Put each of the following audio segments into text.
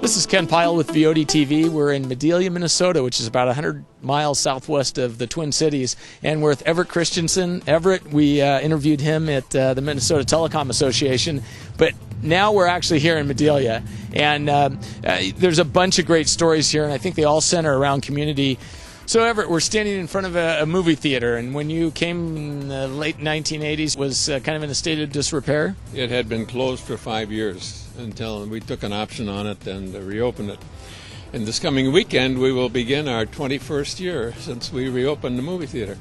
This is Ken Pyle with VOD TV. We're in Madelia, Minnesota, which is about 100 miles southwest of the Twin Cities, and we're with Everett Christensen. Everett, we interviewed him at the Minnesota Telecom Association, but now we're actually here in Madelia, and there's a bunch of great stories here, and I think they all center around community. So, Everett, we're standing in front of a movie theater, and when you came in the late 1980s, was kind of in a state of disrepair? It had been closed for 5 years until we took an option on it and reopened it. And this coming weekend, we will begin our 21st year since we reopened the movie theater.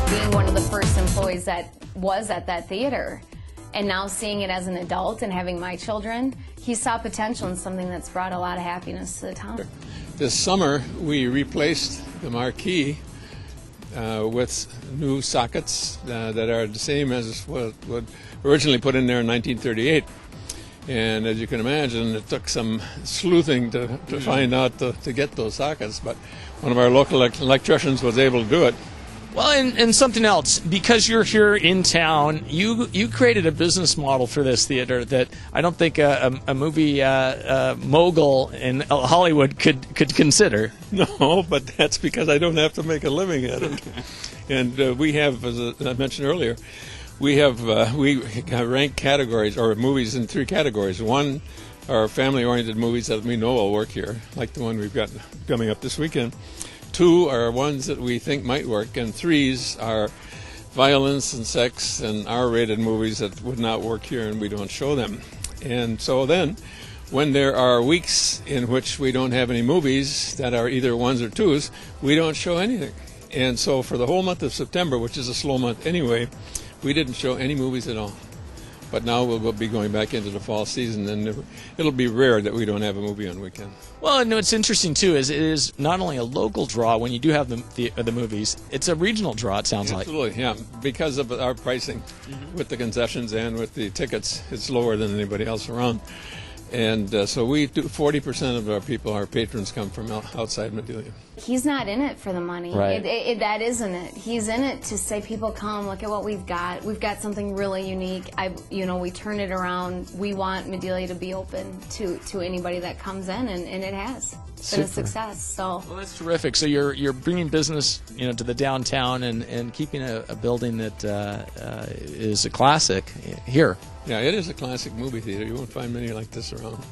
Being one of the first employees that was at that theater, and now seeing it as an adult and having my children, he saw potential in something that's brought a lot of happiness to the town. This summer, we replaced the marquee with new sockets that are the same as what originally put in there in 1938. And as you can imagine, it took some sleuthing to find out to get those sockets, but one of our local electricians was able to do it. Well, and something else, because you're here in town, you created a business model for this theater that I don't think a movie mogul in Hollywood could consider. No, but that's because I don't have to make a living at it. And we have, as I mentioned earlier, we rank categories or movies in three categories. One are family-oriented movies that we know will work here, like the one we've got coming up this weekend. Two are ones that we think might work, and threes are violence and sex and R-rated movies that would not work here, and we don't show them. And so then, when there are weeks in which we don't have any movies that are either ones or twos, we don't show anything. And so for the whole month of September, which is a slow month anyway, we didn't show any movies at all. But now we'll be going back into the fall season, and it'll be rare that we don't have a movie on weekend. Well, and what's interesting, too, is it is not only a local draw when you do have the movies, it's a regional draw, it sounds like. Absolutely, yeah. Because of our pricing with the concessions and with the tickets, it's lower than anybody else around. And so we do 40% of our people, our patrons, come from outside Madelia. He's not in it for the money. Right. That isn't it. He's in it to say, people come, look at what we've got. We've got something really unique. We turn it around. We want Madelia to be open to anybody that comes in, and it has. It's been a success. So. Well, that's terrific. So you're bringing business, to the downtown and keeping a building that is a classic here. Yeah, it is a classic movie theater. You won't find many like this around.